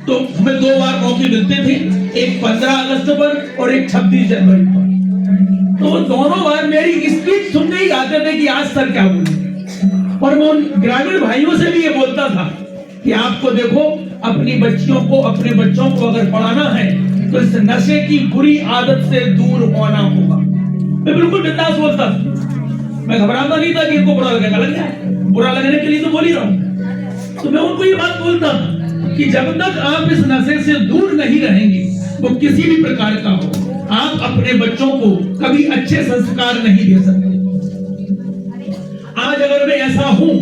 तो हमें 2 बार मौके मिलते थे, एक 15 अगस्त पर और एक 26 जनवरी पर। तो वो दोनों बार मेरी स्पीच सुनने ही आते थे कि आज सर क्या बोलेंगे। और मैं उन ग्रामीण भाइयों से भी ये बोलता था कि आपको देखो, अपनी बच्चियों को, अपने बच्चों को अगर पढ़ाना है तो इस नशे की बुरी आदत से दूर होना होगा। मैं बिल्कुल बिंदास बोलता था, मैं घबराता नहीं था कि इनको बुरा लगेगा, लग जाए, बुरा लगने के लिए तो बोल ही रहा हूं। तो मैं उनको ये बात बोलता था कि जब तक आप इस नशे से दूर नहीं रहेंगे, वो किसी भी प्रकार का हो, आप अपने बच्चों को कभी अच्छे संस्कार नहीं दे सकते। आज अगर मैं ऐसा हूं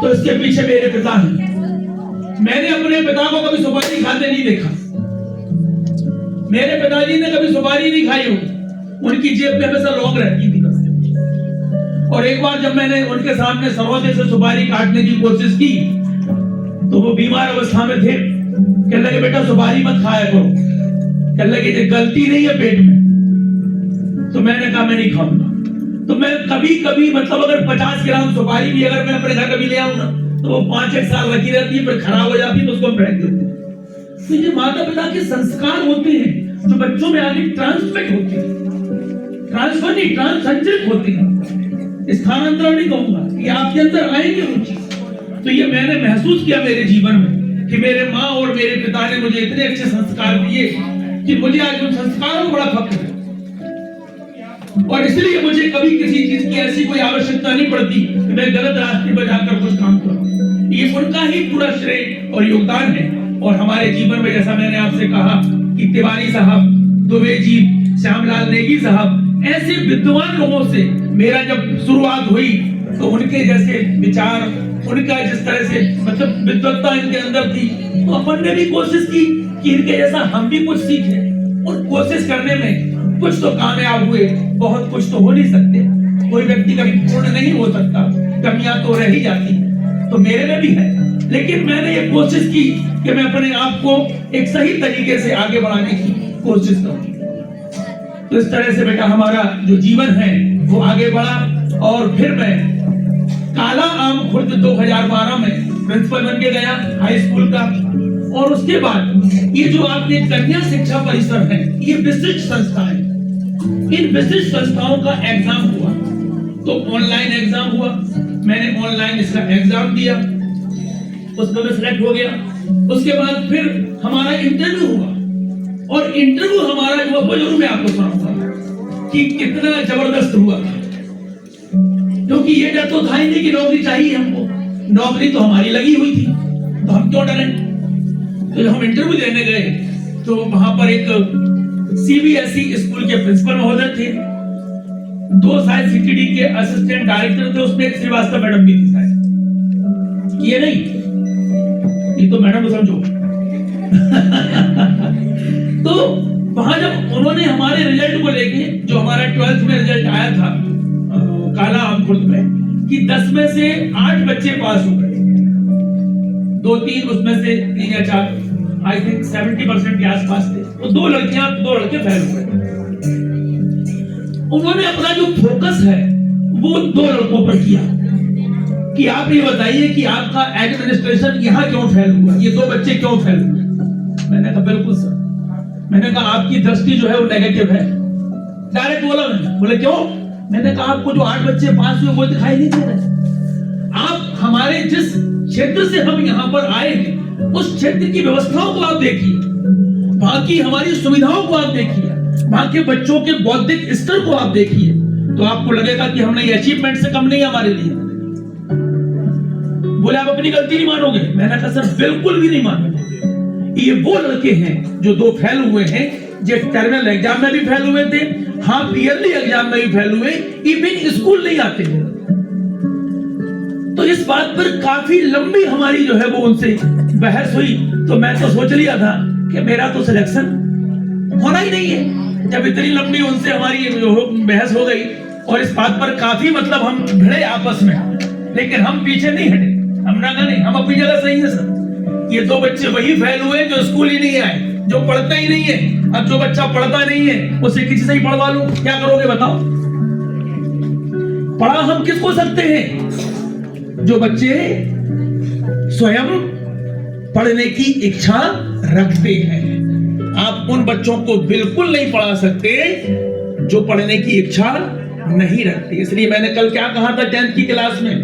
तो इसके पीछे मेरे पिता हैं। मैंने अपने पिता को कभी सुपारी खाते नहीं देखा। मेरे पिताजी ने कभी सुपारी नहीं खाई हो, उनकी जेब में हमेशा लौंग रहती थी बस। और एक बार जब मैंने उनके सामने सरवते से सुपारी काटने की कोशिश की तो वो बीमार अवस्था में थे। कहने लगे बेटा सुपारी मत खाया करो, कहने लगे ये गलती नहीं है पेट में। तो मैंने कहा मैं नहीं खाऊंगा। तो मैं कभी कभी मतलब अगर 50 ग्राम सुपारी भी अगर मैं अपने घर कभी ले आऊं ना तो वो 5-1 साल रखी रहती है, फिर खराब हो जाती है तो उसको हम फेंक देते हैं। तो ये माता पिता के संस्कार होते हैं जो बच्चों में आगे ट्रांसमिट होते हैं, ट्रांसफर नहीं, संचित होते हैं। स्थानांतरण नहीं कहूंगा, ये आपके अंदर आएंगे रुचि। तो ये मैंने महसूस किया मेरे जीवन में कि मेरे माँ और मेरे पिता ने मुझे इतने अच्छे संस्कार दिए कि मुझे आज उन संस्कारों को बड़ा फख्र है। और इसलिए मुझे कभी किसी चीज की ऐसी कोई आवश्यकता नहीं पड़ती कि मैं गलत रास्ते पर जाकर कुछ काम करूं। ये उनका ही पूरा श्रेय और योगदान है। और हमारे जीवन में जैसा मैंने आपसे कहा कि तिवारी साहब, दुबे जी, श्यामलाल नेगी साहब, ऐसे विद्वान लोगों से मेरा जब शुरुआत हुई तो उनके जैसे विचार, उनका जिस तरह से मतलब विद्वत्ता इनके अंदर थी, तो अपन ने भी कोशिश की कि इनके जैसा हम भी कुछ सीखें। और कोशिश करने में कुछ तो कामयाब हुए, बहुत कुछ तो हो नहीं सकते। कोई व्यक्ति कभी पूर्ण नहीं हो सकता, कमियां तो रह ही जाती, तो मेरे में भी है। लेकिन मैंने ये कोशिश की कि मैं अपने आप को एक सही तरीके से आगे बढ़ाने की कोशिश करूं। तो इस तरह से बेटा हमारा जो जीवन है वो आगे बढ़ा। और फिर मैं काला आम खुर्द 2012 में प्रिंसिपल बन के गया हाई स्कूल का। और उसके बाद ये जो आपने कन्या शिक्षा परिसर है, ये विशिष्ट संस्था है। इन विशिष्ट संस्थाओं का एग्जाम हुआ, तो ऑनलाइन एग्जाम हुआ। मैंने ऑनलाइन इसका एग्जाम दिया, उसमें मैं सिलेक्ट हो गया। उसके बाद फिर हमारा इंटरव्यू हुआ। और इंटरव्यू हमारा जो वो जरूर मैं आपको सुनाऊंगा कि कितना जबरदस्त हुआ, क्योंकि ये डर तो था ही नहीं कि नौकरी चाहिए हमको। नौकरी तो हमारी लगी हुई थी, तो हम क्यों डरें। तो जब हम इंटरव्यू देने गए तो वहां पर एक सीबीएसई स्कूल के प्रिंसिपल महोदय थे, 2 शायद सीटीडी के असिस्टेंट डायरेक्टर थे, उसमें एक श्रीवास्तव मैडम भी थी शायद। ये नहीं, ये तो मैडम को समझो। तो वहां जब उन्होंने हमारे रिजल्ट को लेके, जो हमारा 12th में रिजल्ट आया था काला आम खुर्द में, कि 10 में से 8 बच्चे पास हो गए, 2-3 उसमें से 3 या 4 आई थिंक 70% के आसपास थे, तो 2 लड़कियां 2 लड़के फेल हुए। उन्होंने अपना जो फोकस है वो 2 लड़कों पर किया कि आप ये बताइए कि आपका एडमिनिस्ट्रेशन यहाँ क्यों फेल हुआ, ये 2 बच्चे क्यों फेल हुए। मैंने कहा बिल्कुल सर, मैंने कहा आपकी दृष्टि जो है वो नेगेटिव है। डायरेक्ट बोला मैंने, बोले क्यों। मैंने कहा आपको जो 8 बच्चे पास हुए वो दिखाई नहीं दे रहे। आप हमारे जिस क्षेत्र से हम यहाँ पर आए हैं उस क्षेत्र की व्यवस्थाओं को आप देखिए, वहां की हमारी सुविधाओं को आप देखिए, वहां के बच्चों के बौद्धिक स्तर को आप देखिए, तो आपको लगेगा कि हमने ये अचीवमेंट से कम नहीं हमारे लिए। बोले आप अपनी गलती नहीं मानोगे। मैंने कहा सर बिल्कुल भी नहीं मानोगे। ये वो लड़के हैं जो 2 फेल हुए हैं, जो टर्मिनल एग्जाम में भी फेल हुए थे, हाफ ईयरली एग्जाम में भी फेल हुए, इवन स्कूल नहीं आते हैं। तो इस बात पर काफी लंबी हमारी जो है वो उनसे बहस हुई। तो मैं तो सोच लिया था कि मेरा तो सिलेक्शन होना ही नहीं है, जब इतनी लंबी उनसे हमारी बहस हो गई। और इस बात पर काफी मतलब हम भिड़े आपस में, लेकिन हम पीछे नहीं हटे। हमने कहा नहीं, हम अपनी जगह सही है सर। ये 2 बच्चे वही फेल हुए जो स्कूल ही नहीं आए, जो पढ़ता ही नहीं है। अब जो बच्चा पढ़ता नहीं है उसे किसी से ही पढ़वा लो, क्या करोगे बताओ। पढ़ा हम किसको सकते हैं, जो बच्चे स्वयं पढ़ने की इच्छा रखते हैं। आप उन बच्चों को बिल्कुल नहीं पढ़ा सकते जो पढ़ने की इच्छा नहीं रखते। इसलिए मैंने कल क्या कहा था 10th की क्लास में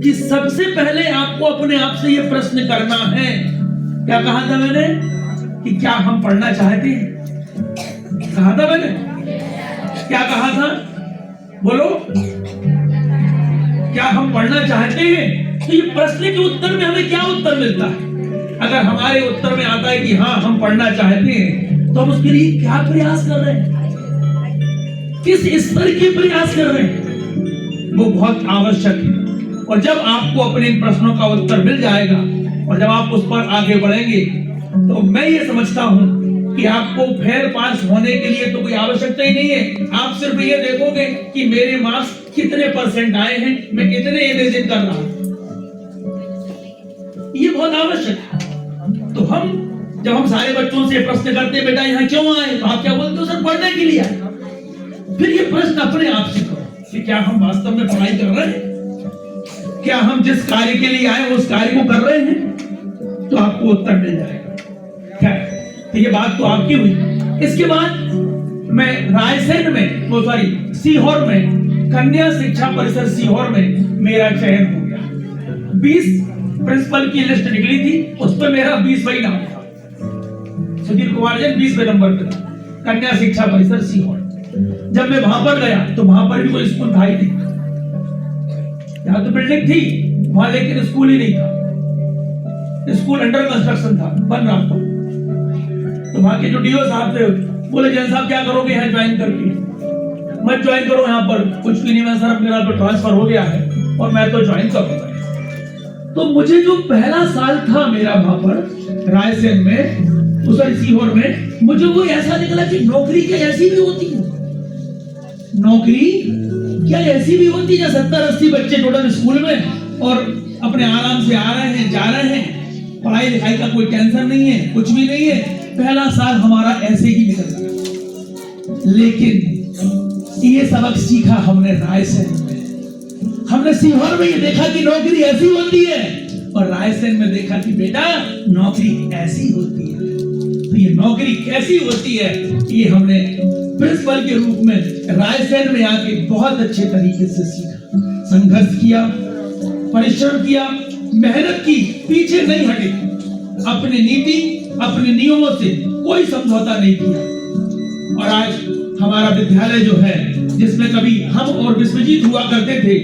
कि सबसे पहले आपको अपने आप से यह प्रश्न करना है। क्या कहा था मैंने? कि क्या हम पढ़ना चाहते हैं? कहा था मैंने? क्या कहा था? बोलो, क्या हम पढ़ना चाहते हैं? तो ये प्रश्न के उत्तर में हमें क्या उत्तर मिलता है? अगर हमारे उत्तर में आता है कि हाँ हम पढ़ना चाहते हैं, तो हम उसके लिए क्या प्रयास कर रहे हैं, किस स्तर के प्रयास कर रहे हैं, वो बहुत आवश्यक है। और जब आपको अपने इन प्रश्नों का उत्तर मिल जाएगा और जब आप उस पर आगे बढ़ेंगे, तो मैं ये समझता हूं कि आपको फेल पास होने के लिए तो कोई आवश्यकता ही नहीं है। आप सिर्फ ये देखोगे कि मेरे मार्क्स कितने % आए हैं, मैं कितने इमेजिन कर रहा हूं, ये बहुत आवश्यक है। तो जब हम सारे बच्चों से प्रश्न करते हैं, बेटा यहाँ क्यों आए, तो आप क्या बोलते हो? सर पढ़ने के लिए आए। फिर ये प्रश्न अपने आप से करो कि क्या हम वास्तव में पढ़ाई कर रहे हैं, क्या हम जिस कार्य के लिए आए उस कार्य को कर रहे हैं, तो आपको उत्तर मिल जाएगा। क्या तो ये बात तो आपकी हुई। इसके बाद मैं रायसेन में सीहोर में कन्या शिक्षा परिसर सीहोर में मेरा चयन हो गया। 20 प्रिंसिपल की लिस्ट निकली थी, उस पर मेरा 20वां नाम था। सुधीर कुमार जैन 20वें नंबर पे, कन्या शिक्षा परिसर सीहोर। जब मैं वहां पर गया तो वहां पर भी कोई स्कूल था ही नहीं। यहाँ तो बिल्डिंग थी वहां, लेकिन स्कूल ही नहीं था। स्कूल अंडर कंस्ट्रक्शन था, बन रहा था। तो वहां के जो डीओ साहब थे, बोले जैन साहब क्या करोगे यहाँ ज्वाइन करके? मत ज्वाइन करो यहाँ पर, कुछ भी नहीं, मैं सर मेरा तो ट्रांसफर हो गया है और मैं तो ज्वाइन करूंगा। तो मुझे जो पहला साल था मेरा वहां पर रायसेन में, उस सीहोर में, मुझे वो ऐसा निकला कि नौकरी क्या ऐसी भी होती है, नौकरी क्या ऐसी भी होती है। 70-80 बच्चे टोटल स्कूल में और अपने आराम से आ रहे हैं, जा रहे हैं, पढ़ाई लिखाई का कोई टेंशन नहीं है, कुछ भी नहीं है। पहला साल हमारा ऐसे ही निकल गया। लेकिन ये सबक सीखा हमने रायसेन में। हमने सीहोर में ये देखा कि नौकरी ऐसी होती है, और रायसेन में देखा कि बेटा नौकरी ऐसी होती है। तो ये नौकरी कैसी होती है, ये हमने प्रिंसिपल के रूप में रायसेन में आके बहुत अच्छे तरीके से सीखा। संघर्ष किया, परिश्रम किया, मेहनत की, पीछे नहीं हटे, अपनी नीति अपने नियमों से कोई समझौता नहीं किया। और आज हमारा विद्यालय जो है, जिसमें कभी हम और विश्वजीत हुआ करते थे,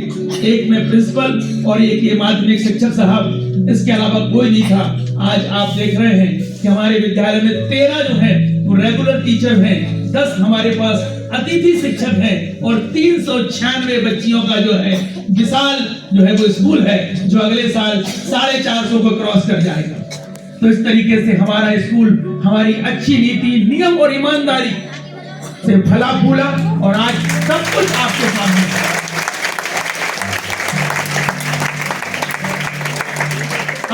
एक में प्रिंसिपल और एक ये माध्यमिक शिक्षक साहब, इसके अलावा कोई नहीं था। आज आप देख रहे हैं कि हमारे विद्यालय में 13 जो है वो रेगुलर टीचर हैं, 10 हमारे पास अतिथि शिक्षक हैं और 396 बच्चियों का जो है विशाल जो है वो स्कूल है, जो अगले साल 450 को क्रॉस कर जाएगा। तो इस तरीके से हमारा स्कूल हमारी अच्छी नीति, नियम और ईमानदारी से फला फूला और आज सब कुछ आपके सामने है।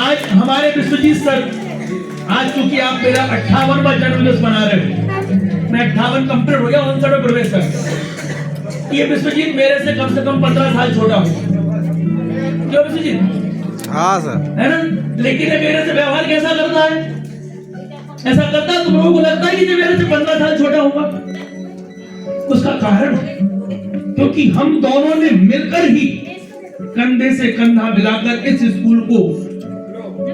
आज हमारे विश्वजीत सर, आज चूंकि आप मेरा 58वां जन्मदिवस मना रहे हो, मैं 58 कंप्लीट हो गया, 59 में प्रवेश कर। ये विश्वजीत मेरे से कम 15 साल छोटा हो। क्यों विश्वजीत? हाँ सर, है ना? लेकिन ये मेरे से व्यवहार कैसा करता है? ऐसा करता है, तुम लोगों को लगता है कि ये मेरे से 15 साल छोटा होगा। उसका कारण है क्योंकि हम दोनों ने मिलकर ही कंधे से कंधा मिलाकर इस स्कूल को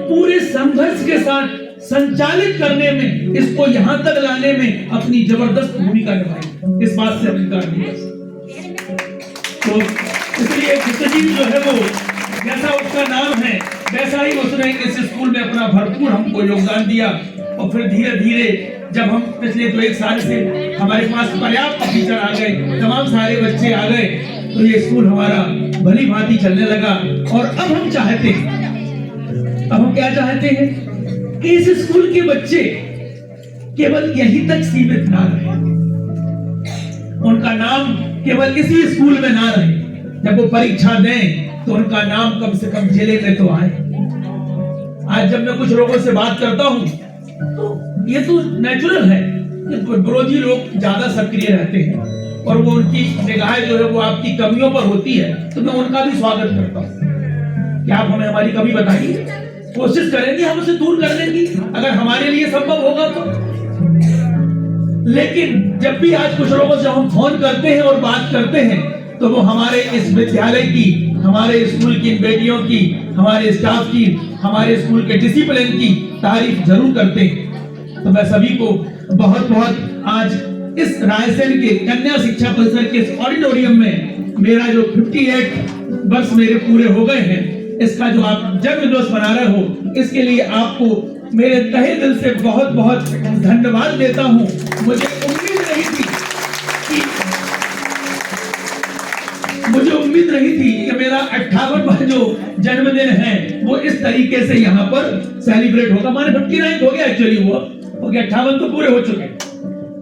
पूरे संघर्ष के साथ संचालित करने में, इसको यहां तक लाने में अपनी जबरदस्त भूमिका निभाई। इस बात से हम इनकार नहीं कर सकते। तो इसलिए विश्वजीत जो है वो जैसा उसका नाम है वैसा ही उसने इस स्कूल में अपना भरपूर हमको योगदान दिया। और फिर धीरे धीरे जब हम पिछले 1 साल से हमारे पास पर्याप्त टीचर आ गए, तमाम सारे बच्चे आ गए, तो ये स्कूल हमारा भली भांति चलने लगा। और अब हम चाहते हैं, अब हम क्या चाहते हैं कि इस स्कूल के बच्चे केवल यहीं तक सीमित ना रहे, उनका नाम केवल इसी स्कूल में ना रहे। जब वो परीक्षा दें तो उनका नाम कम से कम जिले में तो आए। आज जब मैं कुछ लोगों से बात करता हूं तो ये तो नेचुरल है कि विरोधी लोग ज्यादा सक्रिय रहते हैं और वो उनकी निगाहें जो है वो आपकी कमियों पर होती है, तो मैं उनका भी स्वागत करता हूं कि आप हमें हमारी कमी बताइए, कोशिश करेंगे हम उसे दूर करने की, अगर हमारे लिए संभव होगा तो। लेकिन जब भी आज कुछ लोगों से हम फोन करते हैं और बात करते हैं तो वो हमारे इस विद्यालय की, हमारे स्कूल की बेटियों की, हमारे स्टाफ की, हमारे स्कूल के डिसिप्लिन की तारीफ जरूर करते हैं। तो मैं सभी को बहुत बहुत आज इस रायसेन के कन्या शिक्षा परिसर के इस ऑडिटोरियम में मेरा जो 58 वर्ष मेरे पूरे हो गए हैं, इसका जो आप जन्म दिवस मना रहे हो, इसके लिए आपको मेरे तहे दिल से बहुत बहुत धन्यवाद देता हूं। मुझे उम्मीद नहीं थी कि मेरा 58वां जो जन्मदिन है वो इस तरीके से यहाँ पर सेलिब्रेट होगा। माने 59 हो गया, एक्चुअली हुआ हो गया, 58 तो पूरे हो चुके,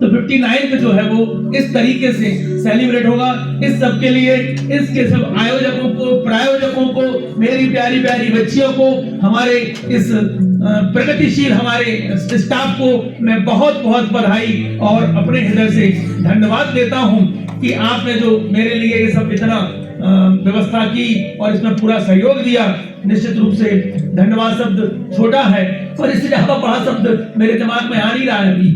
तो 59 जो है वो इस तरीके से सेलिब्रेट होगा। इस सब के लिए, इसके सब आयोजकों को, प्रायोजकों को, मेरी प्यारी प्यारी बच्चियों को, हमारे इस प्रगतिशील हमारे स्टाफ को मैं बहुत बहुत बधाई और अपने हृदय से धन्यवाद देता हूं कि आपने जो मेरे लिए ये सब इतना व्यवस्था की और इसमें पूरा सहयोग दिया। निश्चित रूप से धन्यवाद शब्द छोटा है और इससे ज्यादा बड़ा शब्द मेरे दिमाग में आ नहीं रहा है अभी,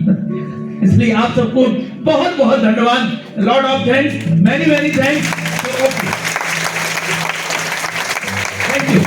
इसलिए आप सबको बहुत बहुत धन्यवाद। Lot of thanks, many many thanks, thank you.